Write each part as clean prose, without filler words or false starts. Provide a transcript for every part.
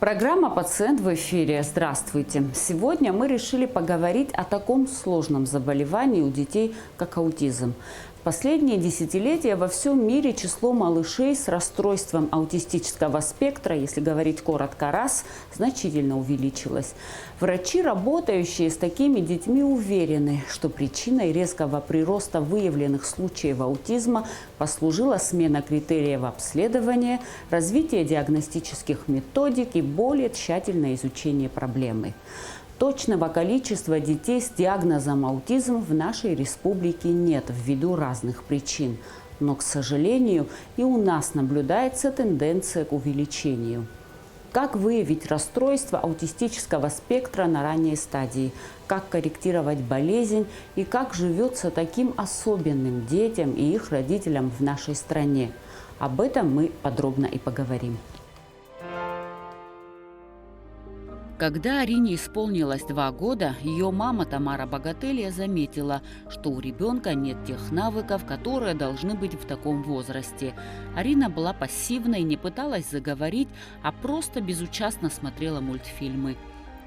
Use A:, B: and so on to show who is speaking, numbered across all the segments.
A: Программа «Пациент» в эфире. Здравствуйте. Сегодня мы решили поговорить о таком сложном заболевании у детей, как аутизм. В последние десятилетия во всем мире число малышей с расстройством аутистического спектра, если говорить коротко, значительно увеличилось. Врачи, работающие с такими детьми, уверены, что причиной резкого прироста выявленных случаев аутизма послужила смена критериев обследования, развитие диагностических методик и более тщательное изучение проблемы. Точного количества детей с диагнозом аутизм в нашей республике нет ввиду разных причин. Но, к сожалению, и у нас наблюдается тенденция к увеличению. Как выявить расстройство аутистического спектра на ранней стадии? Как корректировать болезнь? И как живется таким особенным детям и их родителям в нашей стране? Об этом мы подробно и поговорим. Когда Арине исполнилось 2 года, ее мама Тамара Богателья заметила, что у ребенка нет тех навыков, которые должны быть в таком возрасте. Арина была пассивной, не пыталась заговорить, а просто безучастно смотрела мультфильмы.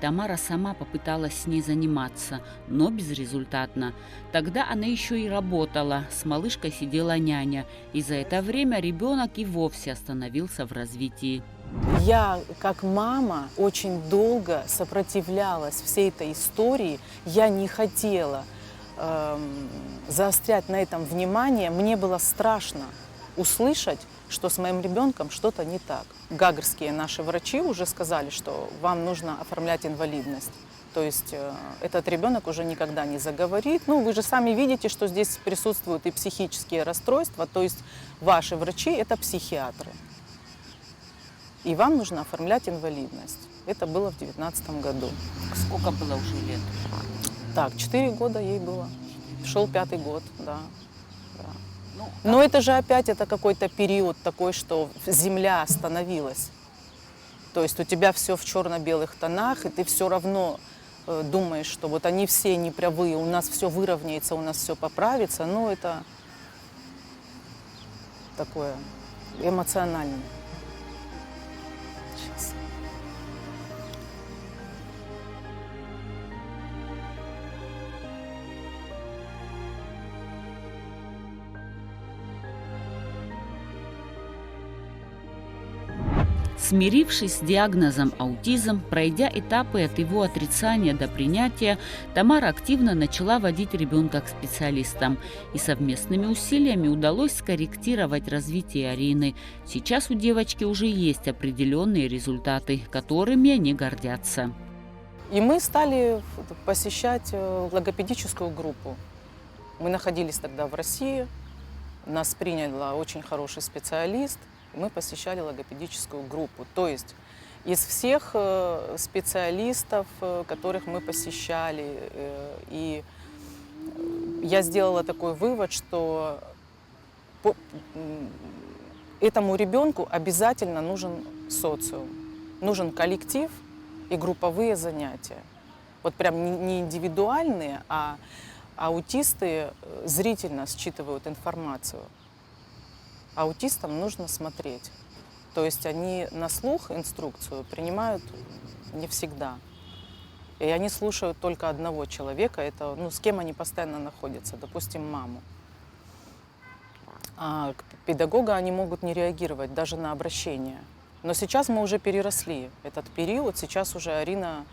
A: Тамара сама попыталась с ней заниматься, но безрезультатно. Тогда она еще и работала, с малышкой сидела няня, и за это время ребенок и вовсе остановился в развитии.
B: Я, как мама, очень долго сопротивлялась всей этой истории. Я не хотела заострять на этом внимание. Мне было страшно услышать, что с моим ребенком что-то не так. Гагарские наши врачи уже сказали, что вам нужно оформлять инвалидность. То есть этот ребенок уже никогда не заговорит. Ну, вы же сами видите, что здесь присутствуют и психические расстройства. То есть ваши врачи – это психиатры. И вам нужно оформлять инвалидность. Это было в 2019 году.
A: Сколько было уже лет?
B: Так, 4 года ей было. Шел 5-й год, да. Но это же опять это какой-то период такой, что земля остановилась. То есть у тебя все в черно-белых тонах, и ты все равно думаешь, что вот они все неправые, у нас все выровняется, у нас все поправится. Но это такое эмоциональное.
A: Смирившись с диагнозом аутизм, пройдя этапы от его отрицания до принятия, Тамара активно начала водить ребенка к специалистам. И совместными усилиями удалось скорректировать развитие Арины. Сейчас у девочки уже есть определенные результаты, которыми они гордятся.
B: И мы стали посещать логопедическую группу. Мы находились тогда в России, нас приняла очень хороший специалист. Мы посещали логопедическую группу. То есть из всех специалистов, которых мы посещали, и я сделала такой вывод, что этому ребенку обязательно нужен социум, нужен коллектив и групповые занятия. Вот прям не индивидуальные, а аутисты зрительно считывают информацию. Аутистам нужно смотреть. То есть они на слух инструкцию принимают не всегда. И они слушают только одного человека, это, с кем они постоянно находятся, допустим, маму. А педагога они могут не реагировать даже на обращение. Но сейчас мы уже переросли этот период, сейчас уже Арина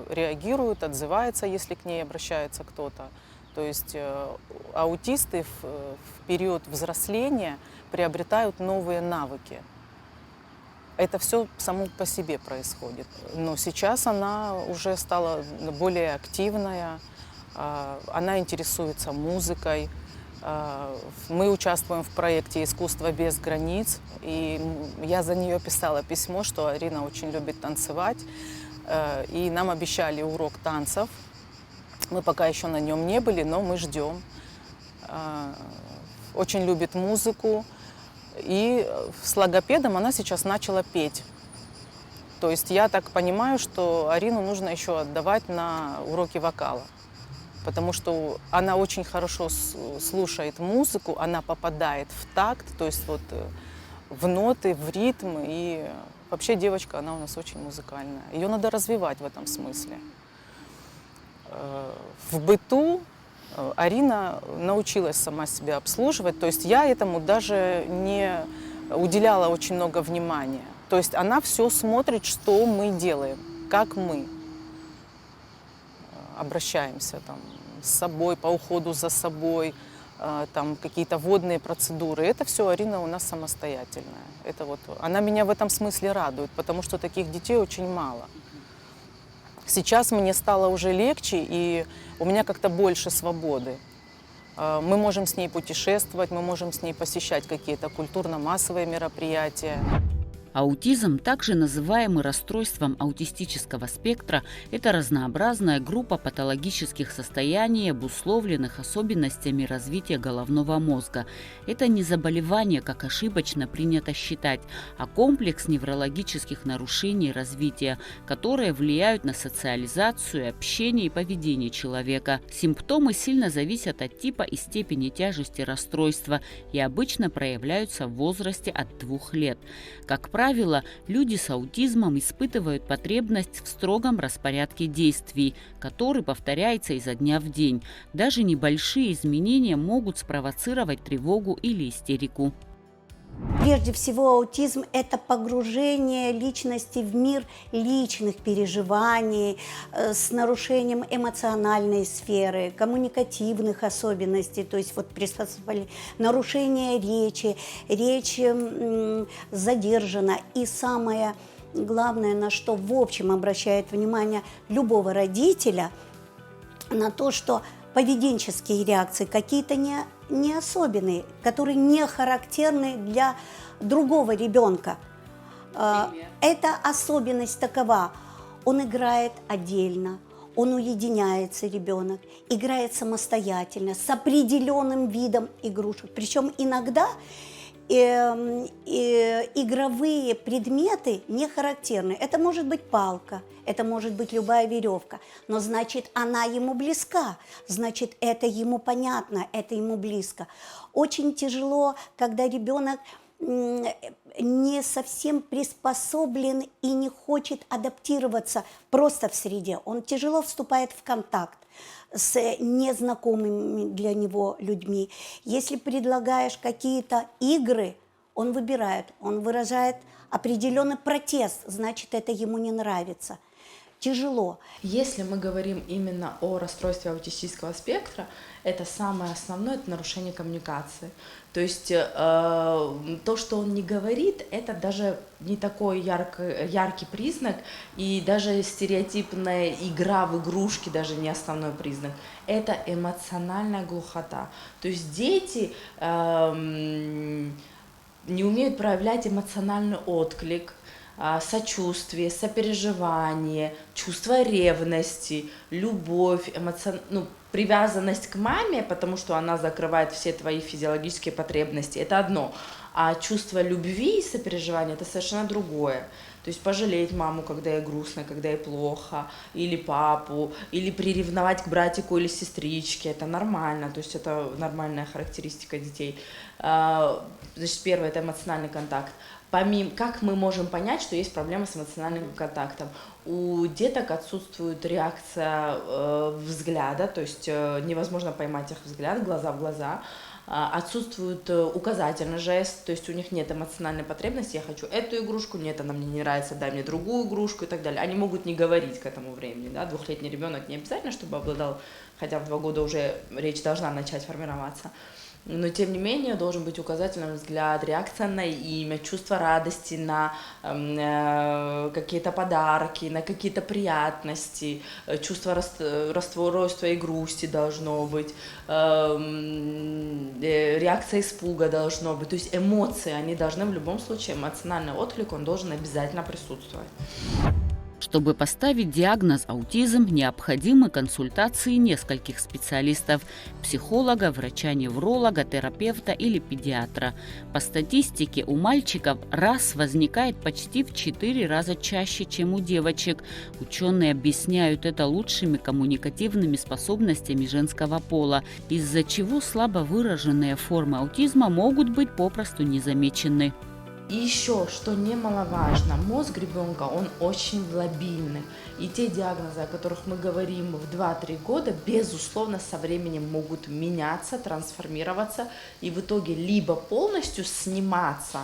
B: реагирует, отзывается, если к ней обращается кто-то. То есть аутисты в период взросления приобретают новые навыки. Это все само по себе происходит. Но сейчас она уже стала более активная, она интересуется музыкой. Мы участвуем в проекте «Искусство без границ», и я за нее писала письмо, что Арина очень любит танцевать, и нам обещали урок танцев. Мы пока еще на нем не были, но мы ждем. Очень любит музыку. И с логопедом она сейчас начала петь. То есть я так понимаю, что Арину нужно еще отдавать на уроки вокала. Потому что она очень хорошо слушает музыку, она попадает в такт. То есть вот в ноты, в ритм. И вообще девочка, она у нас очень музыкальная. Ее надо развивать в этом смысле. В быту Арина научилась сама себя обслуживать. То есть я этому даже не уделяла очень много внимания. То есть она все смотрит, что мы делаем, как мы обращаемся там, с собой, по уходу за собой, там какие-то водные процедуры. Это все Арина у нас самостоятельная. Это вот, она меня в этом смысле радует, потому что таких детей очень мало. Сейчас мне стало уже легче, и у меня как-то больше свободы. Мы можем с ней путешествовать, мы можем с ней посещать какие-то культурно-массовые мероприятия.
A: Аутизм, также называемый расстройством аутистического спектра, это разнообразная группа патологических состояний, обусловленных особенностями развития головного мозга. Это не заболевание, как ошибочно принято считать, а комплекс неврологических нарушений развития, которые влияют на социализацию, общение и поведение человека. Симптомы сильно зависят от типа и степени тяжести расстройства и обычно проявляются в возрасте от 2 лет. Как правило, люди с аутизмом испытывают потребность в строгом распорядке действий, который повторяется изо дня в день. Даже небольшие изменения могут спровоцировать тревогу или истерику.
C: Прежде всего, аутизм – это погружение личности в мир личных переживаний с нарушением эмоциональной сферы, коммуникативных особенностей, то есть вот нарушение речи, речь задержана. И самое главное, на что в общем обращает внимание любого родителя, на то, что поведенческие реакции какие-то не особенные, которые не характерны для другого ребенка. Эта особенность такова. Он играет отдельно, он уединяется, ребенок, играет самостоятельно, с определенным видом игрушек. Причем иногда игровые предметы не характерны. Это может быть палка, это может быть любая веревка, но значит, она ему близка, значит, это ему понятно, это ему близко. Очень тяжело, когда ребенок не совсем приспособлен и не хочет адаптироваться просто в среде. Он тяжело вступает в контакт с незнакомыми для него людьми. Если предлагаешь какие-то игры, он выбирает, он выражает определенный протест, значит, это ему не нравится. Тяжело.
D: Если мы говорим именно о расстройстве аутистического спектра, это самое основное, это нарушение коммуникации. То есть то, что он не говорит, это даже не такой яркий признак, и даже стереотипная игра в игрушки даже не основной признак. Это эмоциональная глухота. То есть дети не умеют проявлять эмоциональный отклик, сочувствие, сопереживание, чувство ревности, любовь, привязанность к маме, потому что она закрывает все твои физиологические потребности, это одно. А чувство любви и сопереживания – это совершенно другое. То есть пожалеть маму, когда ей грустно, когда ей плохо, или папу, или приревновать к братику или сестричке – это нормально, то есть это нормальная характеристика детей. Значит, первое – это эмоциональный контакт. Как мы можем понять, что есть проблема с эмоциональным контактом? У деток отсутствует реакция взгляда, то есть невозможно поймать их взгляд, глаза в глаза. Отсутствует указательный жест, то есть у них нет эмоциональной потребности, я хочу эту игрушку, нет, она мне не нравится, дай мне другую игрушку и так далее. Они могут не говорить к этому времени, да, 2-летний ребенок не обязательно, чтобы обладал, хотя в 2 года уже речь должна начать формироваться. Но, тем не менее, должен быть указательный взгляд, реакция на имя, чувство радости на какие-то подарки, на какие-то приятности, чувство расстройства и грусти должно быть, реакция испуга должно быть. То есть эмоции, они должны в любом случае, эмоциональный отклик, он должен обязательно присутствовать.
A: Чтобы поставить диагноз аутизм, необходимы консультации нескольких специалистов – психолога, врача-невролога, терапевта или педиатра. По статистике, у мальчиков раз возникает почти в 4 раза чаще, чем у девочек. Ученые объясняют это лучшими коммуникативными способностями женского пола, из-за чего слабо выраженные формы аутизма могут быть попросту незамечены.
D: И еще, что немаловажно, мозг ребенка, он очень лобильный. И те диагнозы, о которых мы говорим в 2-3 года, безусловно, со временем могут меняться, трансформироваться и в итоге либо полностью сниматься,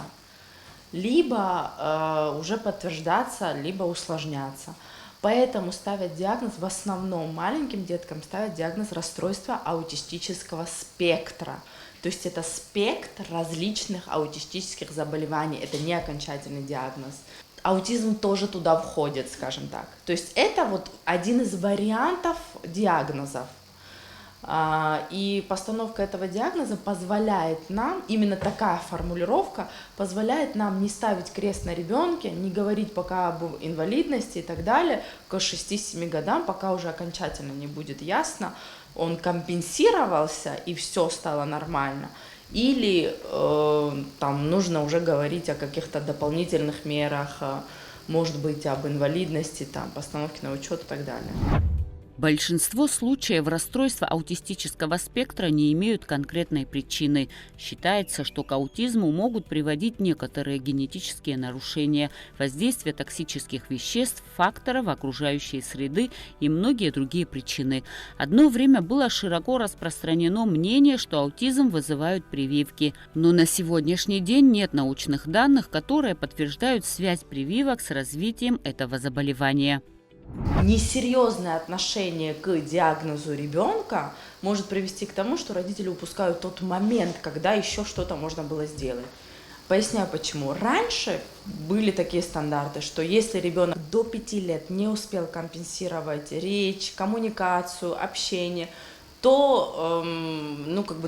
D: либо уже подтверждаться, либо усложняться. Поэтому ставят диагноз, в основном маленьким деткам ставят диагноз расстройства аутистического спектра. То есть это спектр различных аутистических заболеваний, это не окончательный диагноз. Аутизм тоже туда входит, скажем так. То есть это вот один из вариантов диагнозов. И постановка этого диагноза позволяет нам, именно такая формулировка, позволяет нам не ставить крест на ребенке, не говорить пока об инвалидности и так далее, к 6-7 годам, пока уже окончательно не будет ясно, он компенсировался и все стало нормально, или там нужно уже говорить о каких-то дополнительных мерах, может быть, об инвалидности, там, постановке на учет и так далее.
A: Большинство случаев расстройства аутистического спектра не имеют конкретной причины. Считается, что к аутизму могут приводить некоторые генетические нарушения, воздействие токсических веществ, факторов окружающей среды и многие другие причины. Одно время было широко распространено мнение, что аутизм вызывают прививки. Но на сегодняшний день нет научных данных, которые подтверждают связь прививок с развитием этого заболевания.
D: Несерьезное отношение к диагнозу ребенка может привести к тому, что родители упускают тот момент, когда еще что-то можно было сделать. Поясняю почему. Раньше были такие стандарты, что если ребенок до 5 лет не успел компенсировать речь, коммуникацию, общение, то,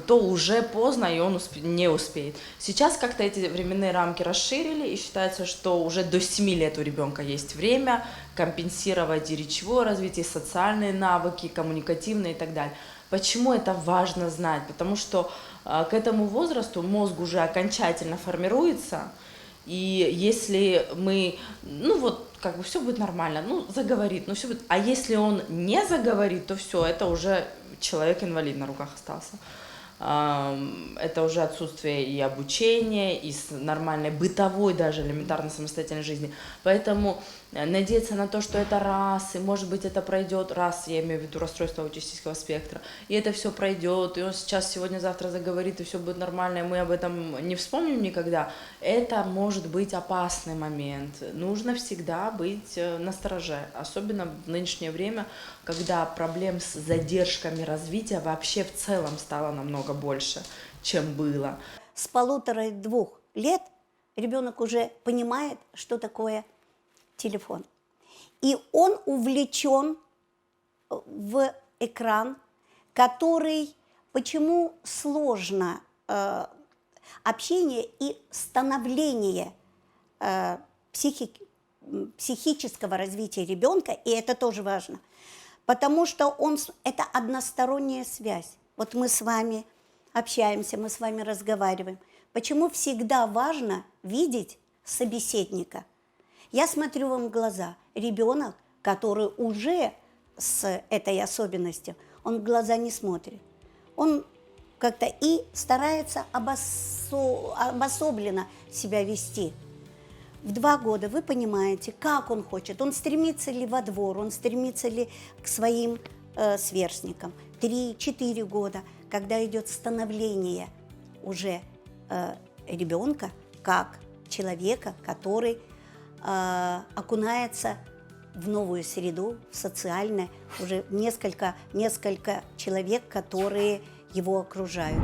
D: то уже поздно, и он не успеет. Сейчас как-то эти временные рамки расширили, и считается, что уже до 7 лет у ребенка есть время компенсировать и речевое развитие, и социальные навыки, коммуникативные и так далее. Почему это важно знать? Потому что к этому возрасту мозг уже окончательно формируется, и если мы, все будет нормально, заговорит, все будет. А если он не заговорит, то все, это уже человек-инвалид на руках остался. Это уже отсутствие и обучения, и нормальной бытовой даже элементарно самостоятельной жизни. Поэтому надеяться на то, что это раз, и может быть это пройдет, раз, я имею в виду расстройство аутистического спектра, и это все пройдет, и он сейчас, сегодня-завтра заговорит, и все будет нормально, и мы об этом не вспомним никогда, это может быть опасный момент. Нужно всегда быть настороже, особенно в нынешнее время, когда проблем с задержками развития вообще в целом стало намного больше, чем было.
C: С 1,5-2 лет ребенок уже понимает, что такое телефон. И он увлечен в экран, который, почему сложно общение и становление психического развития ребенка, и это тоже важно, потому что это односторонняя связь. Вот мы с вами общаемся, мы с вами разговариваем. Почему всегда важно видеть собеседника? Я смотрю вам в глаза. Ребенок, который уже с этой особенностью, он в глаза не смотрит. Он как-то и старается обособленно себя вести. В 2 года вы понимаете, как он хочет. Он стремится ли во двор, он стремится ли к своим сверстникам. 3-4 года, когда идет становление уже ребенка как человека, который окунается в новую среду, в социальное, уже несколько человек, которые его окружают.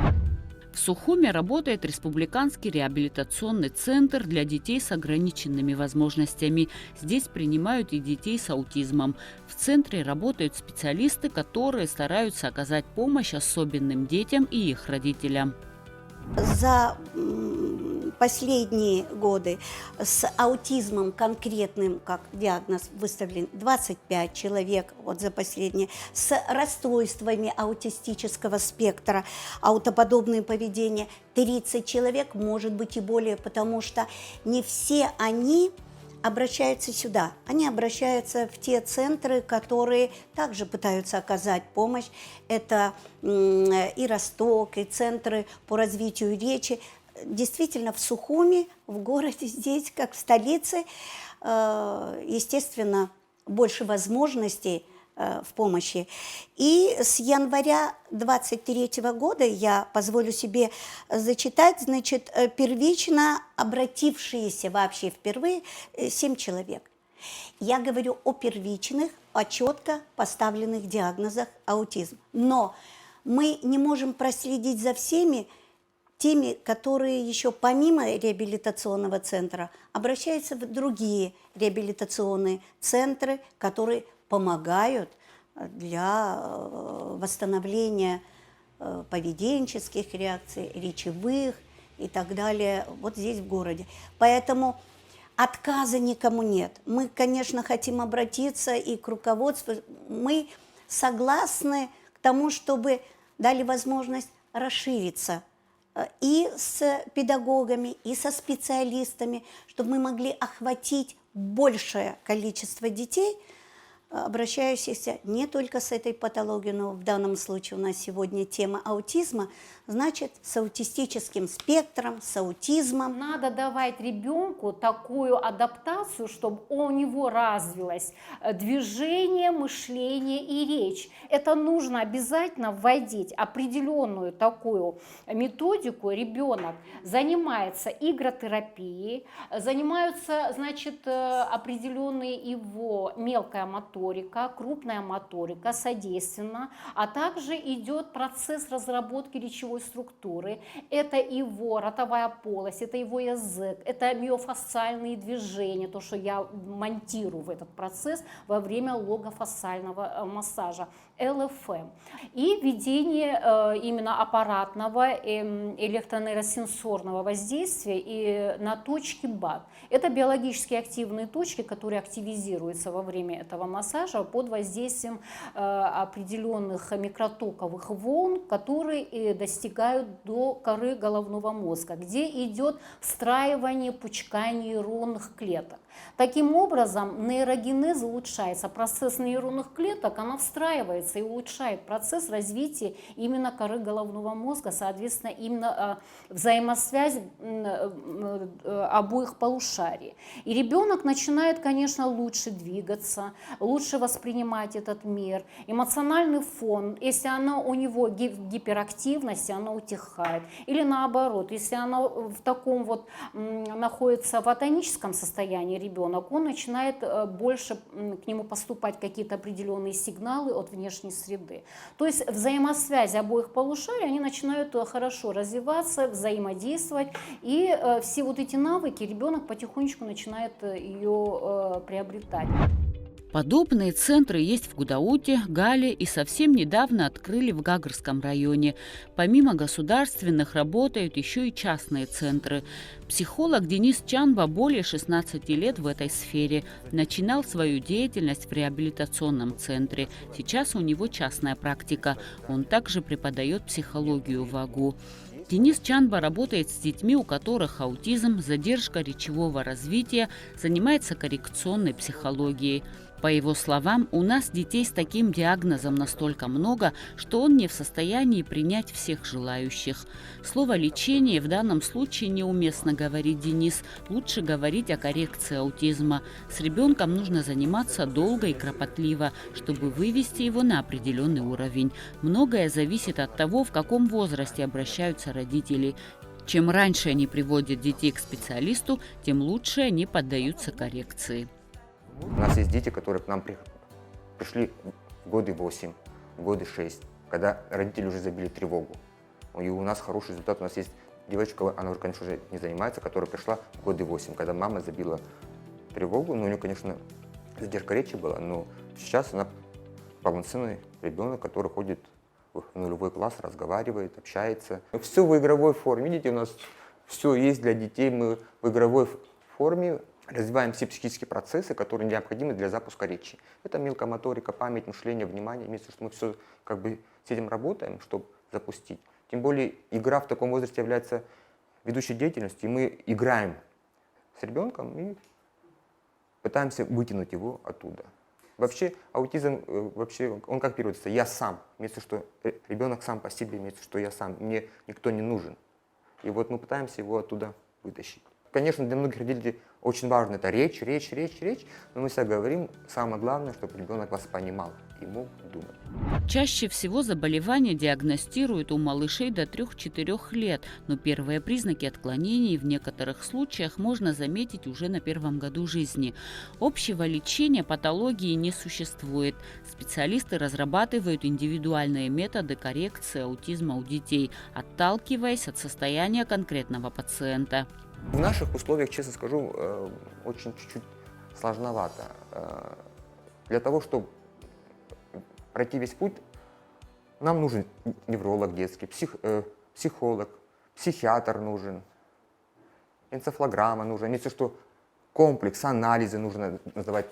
A: В Сухуме работает Республиканский реабилитационный центр для детей с ограниченными возможностями. Здесь принимают и детей с аутизмом. В центре работают специалисты, которые стараются оказать помощь особенным детям и их родителям.
C: За последние годы с аутизмом конкретным, как диагноз выставлен, 25 человек, вот за последние, с расстройствами аутистического спектра, аутоподобное поведение, 30 человек, может быть и более, потому что не все они обращаются сюда, они обращаются в те центры, которые также пытаются оказать помощь. Это и Росток, и центры по развитию речи. действительно в Сухуми, в городе здесь, как в столице, естественно, больше возможностей в помощи. И с января 23 года я позволю себе зачитать, значит, первично обратившиеся вообще впервые 7 человек. Я говорю о первичных, о четко поставленных диагнозах аутизм. Но мы не можем проследить за всеми теми, которые еще помимо реабилитационного центра обращаются в другие реабилитационные центры, которые помогают для восстановления поведенческих реакций, речевых и так далее вот здесь в городе. Поэтому отказа никому нет. Мы, конечно, хотим обратиться и к руководству. Мы согласны к тому, чтобы дали возможность расшириться и с педагогами, и со специалистами, чтобы мы могли охватить большее количество детей, обращающихся не только с этой патологией, но в данном случае у нас сегодня тема аутизма, значит, с аутистическим спектром, с аутизмом.
E: Надо давать ребенку такую адаптацию, чтобы у него развилось движение, мышление и речь. Это нужно обязательно вводить определенную такую методику. Ребенок занимается игротерапией, занимаются, значит, определенные его мелкая моторика, крупная моторика, содейственно, а также идет процесс разработки речевой структуры. Это его ротовая полость, это его язык, это миофасциальные движения, то, что я монтирую в этот процесс во время логофасциального массажа, ЛФМ. И введение именно аппаратного электронейросенсорного воздействия и на точки БАД. Это биологически активные точки, которые активизируются во время этого массажа под воздействием определенных микротоковых волн, которые достигают до коры головного мозга, где идет встраивание пучка нейронных клеток. Таким образом, нейрогенез улучшается, процесс нейронных клеток, она встраивается и улучшает процесс развития именно коры головного мозга, соответственно, именно взаимосвязь обоих полушарий. И ребенок начинает, конечно, лучше двигаться, лучше воспринимать этот мир. Эмоциональный фон, если оно у него гиперактивность, оно утихает. Или наоборот, если оно в таком вот находится в атоническом состоянии, ребенок, он начинает больше к нему поступать какие-то определенные сигналы от внешней среды. То есть взаимосвязь обоих полушарий, они начинают хорошо развиваться, взаимодействовать, и все вот эти навыки ребенок потихонечку начинает ее приобретать.
A: Подобные центры есть в Гудауте, Гале и совсем недавно открыли в Гагарском районе. Помимо государственных работают еще и частные центры. Психолог Денис Чанба более 16 лет в этой сфере. Начинал свою деятельность в реабилитационном центре. Сейчас у него частная практика. Он также преподает психологию в АГУ. Денис Чанба работает с детьми, у которых аутизм, задержка речевого развития, занимается коррекционной психологией. По его словам, у нас детей с таким диагнозом настолько много, что он не в состоянии принять всех желающих. Слово «лечение» в данном случае неуместно, говорит Денис. Лучше говорить о коррекции аутизма. С ребенком нужно заниматься долго и кропотливо, чтобы вывести его на определенный уровень. Многое зависит от того, в каком возрасте обращаются родители. Чем раньше они приводят детей к специалисту, тем лучше они поддаются коррекции.
F: У нас есть дети, которые к нам пришли в годы 8, в годы 6, когда родители уже забили тревогу. И у нас хороший результат. У нас есть девочка, она уже, конечно, уже не занимается, которая пришла в годы 8, когда мама забила тревогу. Ну, у нее, конечно, задержка речи была, но сейчас она полноценный ребенок, который ходит в нулевой класс, разговаривает, общается. Все в игровой форме. Видите, у нас все есть для детей. Мы в игровой форме развиваем все психические процессы, которые необходимы для запуска речи. Это мелкая моторика, память, мышление, внимание. Имеется, что мы все как бы с этим работаем, чтобы запустить. Тем более игра в таком возрасте является ведущей деятельностью, и мы играем с ребенком и пытаемся вытянуть его оттуда. Вообще аутизм, он как переводится? Я сам. Имеется, что ребенок сам по себе, имеется, что я сам. Мне никто не нужен. И вот мы пытаемся его оттуда вытащить. Конечно, для многих родителей очень важно это речь, но мы всегда говорим, самое главное, чтобы ребенок вас понимал и мог думать.
A: Чаще всего заболевание диагностируют у малышей до 3-4 лет, но первые признаки отклонений в некоторых случаях можно заметить уже на 1-м году жизни. Общего лечения патологии не существует. Специалисты разрабатывают индивидуальные методы коррекции аутизма у детей, отталкиваясь от состояния конкретного пациента.
F: В наших условиях, честно скажу, очень чуть-чуть сложновато. Для того, чтобы пройти весь путь, нам нужен невролог детский, психолог, психиатр нужен, энцефалограмма нужна, не все, что комплекс, анализы нужно называть,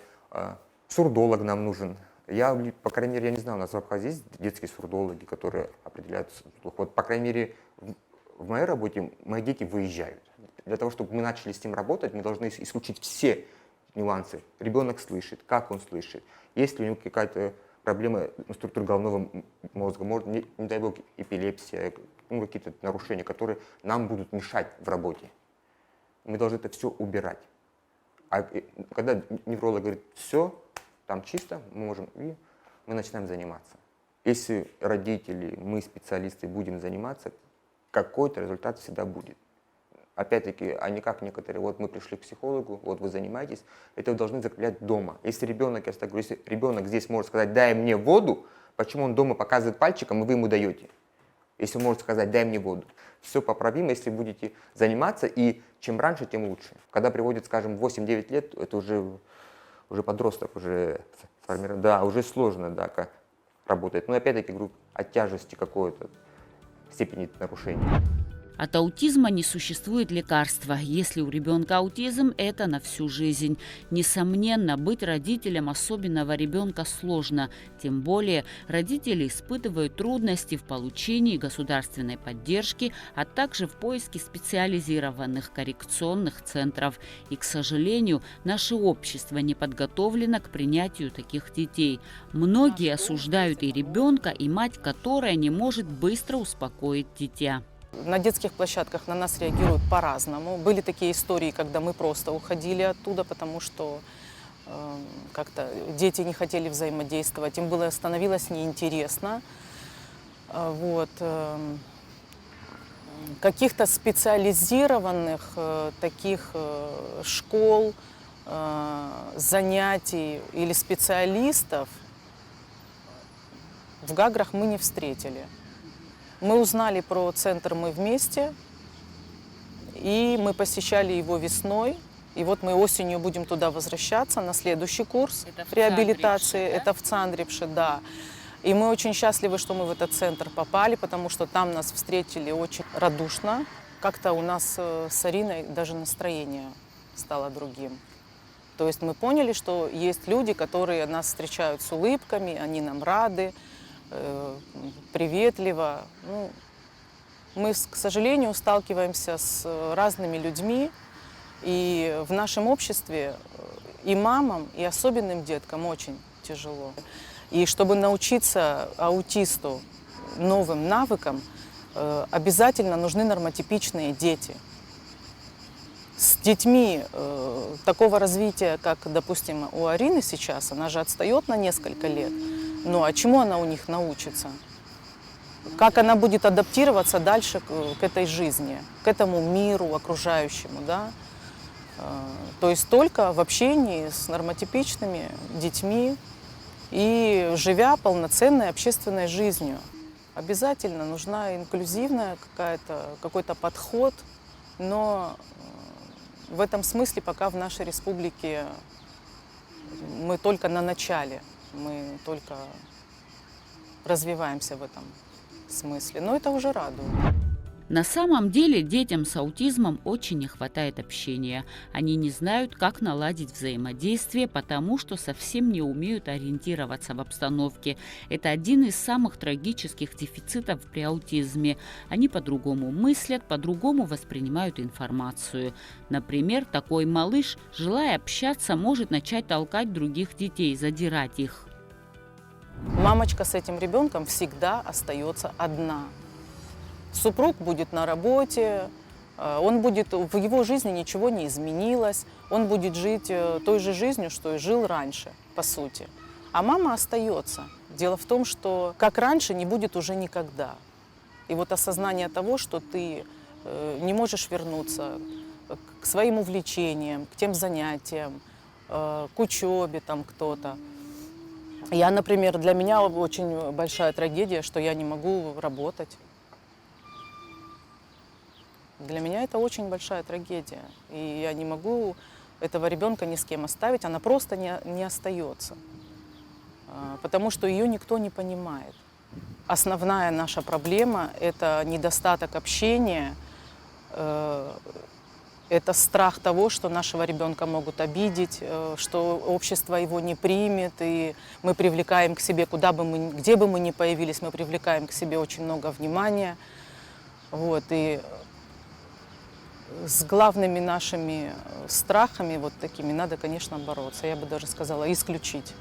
F: сурдолог нам нужен. По крайней мере, я не знаю, у нас в Абхазии есть детские сурдологи, которые определяют слух. Вот, по крайней мере, в моей работе мои дети выезжают. Для того, чтобы мы начали с ним работать, мы должны исключить все нюансы. Ребенок слышит, как он слышит, есть ли у него какая-то проблема структуры головного мозга, может, не дай бог, эпилепсия, какие-то нарушения, которые нам будут мешать в работе. Мы должны это все убирать. А когда невролог говорит, все, там чисто, мы можем, и мы начинаем заниматься. Если родители, мы, специалисты, будем заниматься, какой-то результат всегда будет. Опять-таки, а не как некоторые, вот мы пришли к психологу, вот вы занимаетесь, это вы должны закреплять дома. Если ребенок, я всегда говорю, если ребенок здесь может сказать, дай мне воду, почему он дома показывает пальчиком, и вы ему даете? Если он может сказать, дай мне воду. Все поправимо, если будете заниматься, и чем раньше, тем лучше. Когда приводит, скажем, 8-9 лет, это уже подросток, уже сформирован, да, уже сложно, да, как работает. Но опять-таки, говорю, от тяжести какой-то степени нарушения.
A: От аутизма не существует лекарства. Если у ребенка аутизм, это на всю жизнь. Несомненно, быть родителем особенного ребенка сложно. Тем более, родители испытывают трудности в получении государственной поддержки, а также в поиске специализированных коррекционных центров. И, к сожалению, наше общество не подготовлено к принятию таких детей. Многие осуждают и ребенка, и мать, которая не может быстро успокоить дитя.
B: На детских площадках на нас реагируют по-разному. Были такие истории, когда мы просто уходили оттуда, потому что как-то дети не хотели взаимодействовать, им становилось неинтересно. Вот. Каких-то специализированных таких школ, занятий или специалистов в Гаграх мы не встретили. Мы узнали про центр «Мы вместе», и мы посещали его весной. И вот мы осенью будем туда возвращаться на следующий курс реабилитации. Это в Цандрипше, да. И мы очень счастливы, что мы в этот центр попали, потому что там нас встретили очень радушно. Как-то у нас с Ариной даже настроение стало другим. То есть мы поняли, что есть люди, которые нас встречают с улыбками, они нам рады, приветливо. Ну, мы, к сожалению, сталкиваемся с разными людьми, и в нашем обществе и мамам, и особенным деткам очень тяжело. И чтобы научиться аутисту новым навыкам, обязательно нужны нормотипичные дети. С детьми такого развития, как, допустим, у Арины сейчас, она же отстает на несколько лет. Ну а чему она у них научится? Как она будет адаптироваться дальше к этой жизни, к этому миру окружающему, да? То есть только в общении с нормотипичными детьми и живя полноценной общественной жизнью. Обязательно нужна инклюзивная какой-то подход, но в этом смысле пока в нашей республике мы только на начале. Мы только развиваемся в этом смысле, но это уже радует.
A: На самом деле детям с аутизмом очень не хватает общения. Они не знают, как наладить взаимодействие, потому что совсем не умеют ориентироваться в обстановке. Это один из самых трагических дефицитов при аутизме. Они по-другому мыслят, по-другому воспринимают информацию. Например, такой малыш, желая общаться, может начать толкать других детей, задирать их.
B: Мамочка с этим ребенком всегда остается одна. Супруг будет на работе, В его жизни ничего не изменилось, он будет жить той же жизнью, что и жил раньше, по сути. А мама остается. Дело в том, что как раньше не будет уже никогда. И вот осознание того, что ты не можешь вернуться к своим увлечениям, к тем занятиям, к учебе там кто-то. Например, для меня очень большая трагедия, что я не могу работать. Для меня это очень большая трагедия. И я не могу этого ребенка ни с кем оставить, она просто не остается. Потому что ее никто не понимает. Основная наша проблема – это недостаток общения, это страх того, что нашего ребенка могут обидеть, что общество его не примет, и мы привлекаем к себе, где бы мы ни появились, мы привлекаем к себе очень много внимания. Вот, и с главными нашими страхами, вот такими, надо, конечно, бороться. Я бы даже сказала, исключить.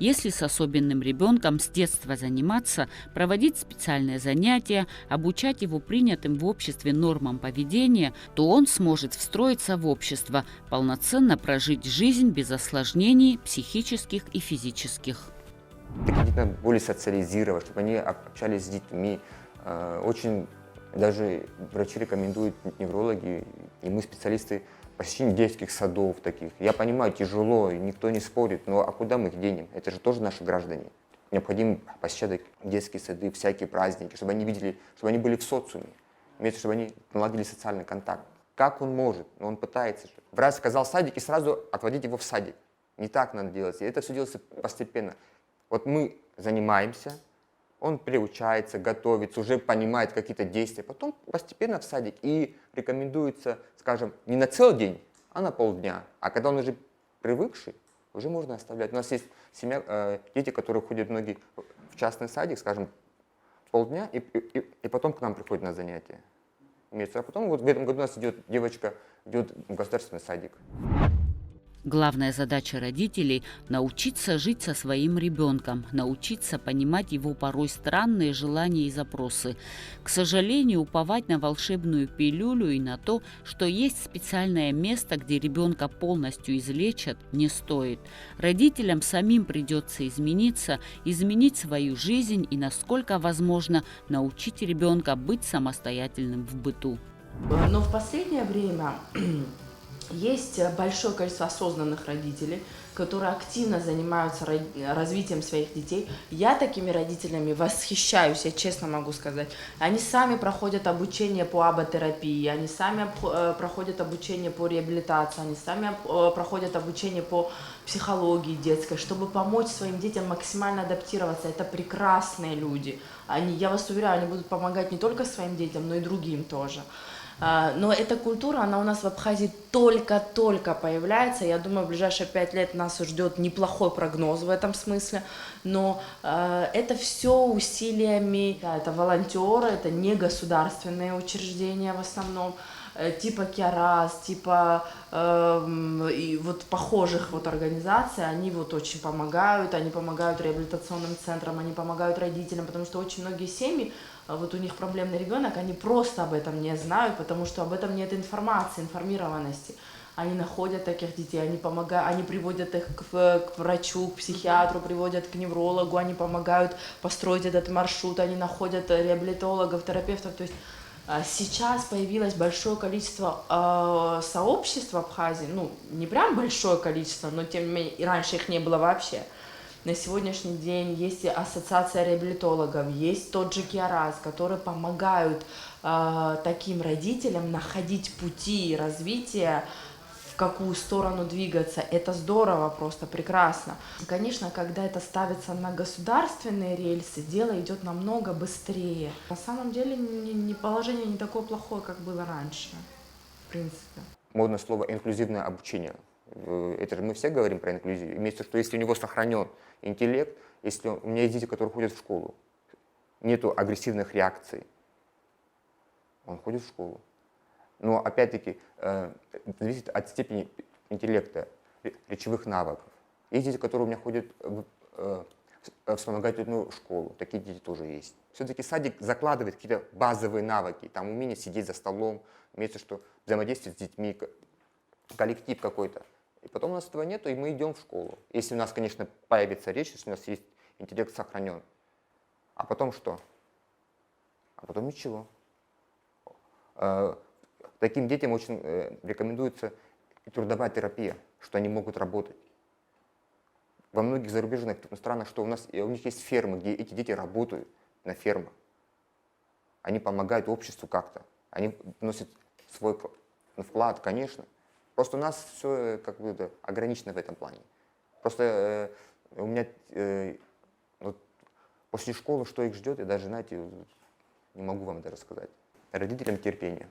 A: Если с особенным ребенком с детства заниматься, проводить специальные занятия, обучать его принятым в обществе нормам поведения, то он сможет встроиться в общество, полноценно прожить жизнь без осложнений психических и физических.
F: Таких детей более социализировать, чтобы они общались с детьми. Очень даже врачи рекомендуют, неврологи, и мы специалисты, посещение детских садов таких. Я понимаю, тяжело, никто не спорит, но а куда мы их денем? Это же тоже наши граждане. Необходимо посещать детские сады, всякие праздники, чтобы они видели, чтобы они были в социуме, чтобы они наладили социальный контакт. Как он может? Но он пытается. Врач сказал садик, и сразу отводить его в садик. Не так надо делать. И это все делается постепенно. Вот мы занимаемся, он приучается, готовится, уже понимает какие-то действия. Потом постепенно в садик. И рекомендуется, скажем, не на целый день, а на полдня. А когда он уже привыкший, уже можно оставлять. У нас есть дети, которые ходят многие в частный садик, скажем, полдня, и потом к нам приходят на занятия. А потом вот в этом году у нас девочка идет в государственный садик.
A: Главная задача родителей – научиться жить со своим ребенком, научиться понимать его порой странные желания и запросы. К сожалению, уповать на волшебную пилюлю и на то, что есть специальное место, где ребенка полностью излечат, не стоит. Родителям самим придется измениться, изменить свою жизнь и, насколько возможно, научить ребенка быть самостоятельным в быту.
D: Но в последнее время есть большое количество осознанных родителей, которые активно занимаются развитием своих детей. Я такими родителями восхищаюсь, я честно могу сказать. Они сами проходят обучение по аботерапии, они сами проходят обучение по реабилитации, они сами проходят обучение по психологии детской, чтобы помочь своим детям максимально адаптироваться. Это прекрасные люди. Я вас уверяю, они будут помогать не только своим детям, но и другим тоже. Но эта культура, она у нас в Абхазии только-только появляется. Я думаю, в ближайшие 5 лет нас ждет неплохой прогноз в этом смысле. Но это все усилиями, это волонтеры, это не государственные учреждения в основном, типа Киарас, типа и вот похожих вот организаций, они вот очень помогают, они помогают реабилитационным центрам, они помогают родителям, потому что очень многие семьи, вот у них проблемный ребенок, они просто об этом не знают, потому что об этом нет информации, информированности. Они находят таких детей, они помогают, они приводят их к врачу, к психиатру, приводят к неврологу, они помогают построить этот маршрут, они находят реабилитологов, терапевтов. То есть сейчас появилось большое количество сообществ в Абхазии, ну не прям большое количество, но тем не менее и раньше их не было вообще. На сегодняшний день есть ассоциация реабилитологов, есть тот же Киарас, которые помогают таким родителям находить пути развития, в какую сторону двигаться. Это здорово, просто прекрасно. Конечно, когда это ставится на государственные рельсы, дело идет намного быстрее. На самом деле положение не такое плохое, как было раньше, в принципе.
F: Модное слово «инклюзивное обучение». Это же мы все говорим про инклюзию. Имеется в виду, что если у него сохранен интеллект, если у меня есть дети, которые ходят в школу, нету агрессивных реакций, он ходит в школу. Но опять-таки зависит от степени интеллекта, речевых навыков. Есть дети, которые у меня ходят в вспомогательную школу. Такие дети тоже есть. Все-таки садик закладывает какие-то базовые навыки. Там умение сидеть за столом, имеется, что взаимодействие с детьми, коллектив какой-то. И потом у нас этого нету, и мы идем в школу. Если у нас, конечно, появится речь, если у нас есть интеллект сохранен. А потом что? А потом ничего. Таким детям очень рекомендуется трудовая терапия, что они могут работать. Во многих зарубежных странах, что у них есть фермы, где эти дети работают на фермах. Они помогают обществу как-то. Они вносят свой вклад, конечно. Просто у нас все как бы ограничено в этом плане. Просто у меня вот, после школы, что их ждет, я даже, знаете, не могу вам это рассказать. Родителям терпение.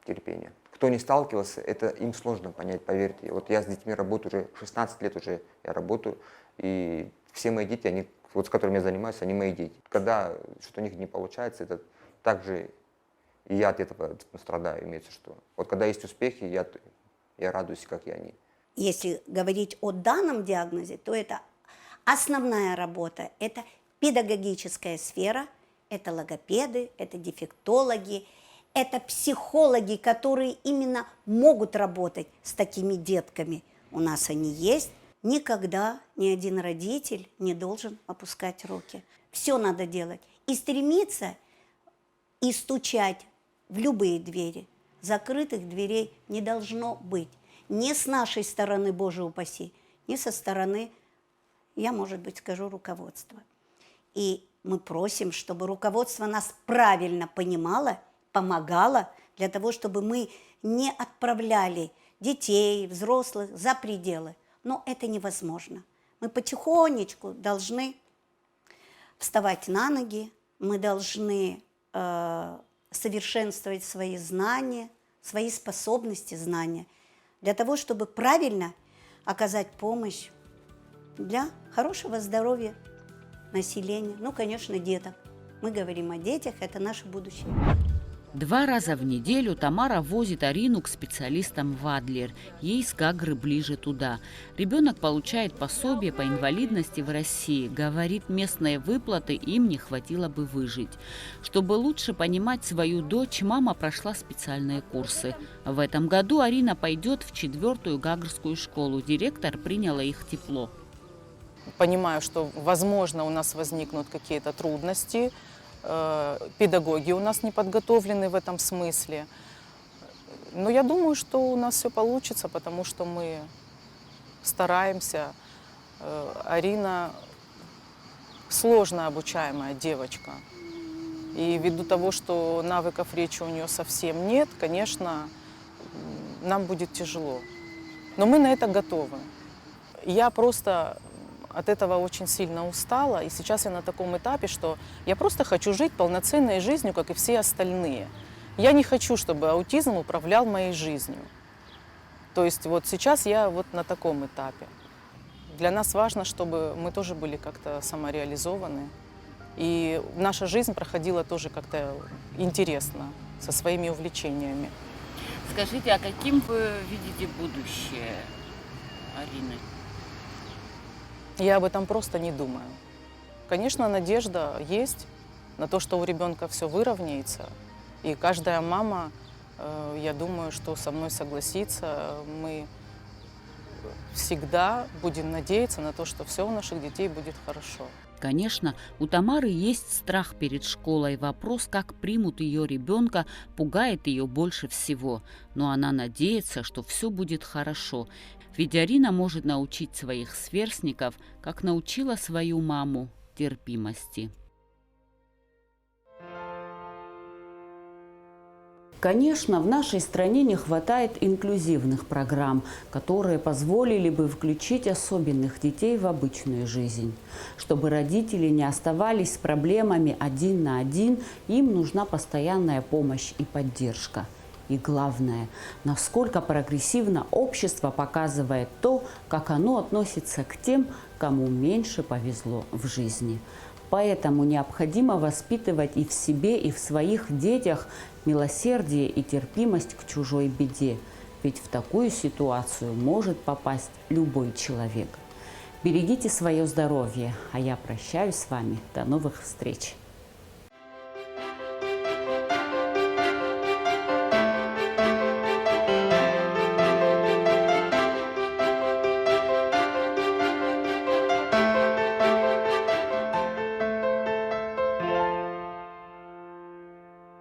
F: Терпение. Кто не сталкивался, это им сложно понять, поверьте. Вот я с детьми работаю уже 16 лет уже, я работаю, и все мои дети, они, вот с которыми я занимаюсь, они мои дети. Когда что-то у них не получается, это также и я от этого страдаю, имеется что. Вот когда есть успехи, я радуюсь, как и они.
C: Если говорить о данном диагнозе, то это основная работа, это педагогическая сфера, это логопеды, это дефектологи, это психологи, которые именно могут работать с такими детками. У нас они есть. Никогда ни один родитель не должен опускать руки. Все надо делать. И стремиться, и стучать в любые двери. Закрытых дверей не должно быть. Ни с нашей стороны, Боже упаси, ни со стороны, я, может быть, скажу, руководства. И мы просим, чтобы руководство нас правильно понимало, помогало, для того, чтобы мы не отправляли детей, взрослых за пределы. Но это невозможно. Мы потихонечку должны вставать на ноги, мы должны совершенствовать свои знания, свои способности, знания, для того, чтобы правильно оказать помощь для хорошего здоровья населения, ну, конечно, деток. Мы говорим о детях, это наше будущее.
A: 2 раза в неделю Тамара возит Арину к специалистам в Адлер. Ей с Гагры ближе туда. Ребенок получает пособие по инвалидности в России. Говорит, местные выплаты им не хватило бы выжить. Чтобы лучше понимать свою дочь, мама прошла специальные курсы. В этом году Арина пойдет в 4-ю гагрскую школу. Директор приняла их тепло.
B: Понимаю, что, возможно, у нас возникнут какие-то трудности. Педагоги у нас не подготовлены в этом смысле. Но я думаю, что у нас все получится, потому что мы стараемся. Арина сложно обучаемая девочка. И ввиду того, что навыков речи у нее совсем нет, конечно, нам будет тяжело. Но мы на это готовы. Я просто от этого очень сильно устала, и сейчас я на таком этапе, что я просто хочу жить полноценной жизнью, как и все остальные. Я не хочу, чтобы аутизм управлял моей жизнью. То есть вот сейчас я вот на таком этапе. Для нас важно, чтобы мы тоже были как-то самореализованы, и наша жизнь проходила тоже как-то интересно, со своими увлечениями.
A: Скажите, а каким вы видите будущее Арины?
B: Я об этом просто не думаю. Конечно, надежда есть на то, что у ребенка все выровняется. И каждая мама, я думаю, что со мной согласится. Мы всегда будем надеяться на то, что все у наших детей будет хорошо.
A: Конечно, у Тамары есть страх перед школой. Вопрос, как примут ее ребенка, пугает ее больше всего. Но она надеется, что все будет хорошо. Ведь Арина может научить своих сверстников, как научила свою маму, терпимости. Конечно, в нашей стране не хватает инклюзивных программ, которые позволили бы включить особенных детей в обычную жизнь. Чтобы родители не оставались с проблемами один на один, им нужна постоянная помощь и поддержка. И главное, насколько прогрессивно общество показывает то, как оно относится к тем, кому меньше повезло в жизни. Поэтому необходимо воспитывать и в себе, и в своих детях милосердие и терпимость к чужой беде. Ведь в такую ситуацию может попасть любой человек. Берегите свое здоровье, а я прощаюсь с вами. До новых встреч!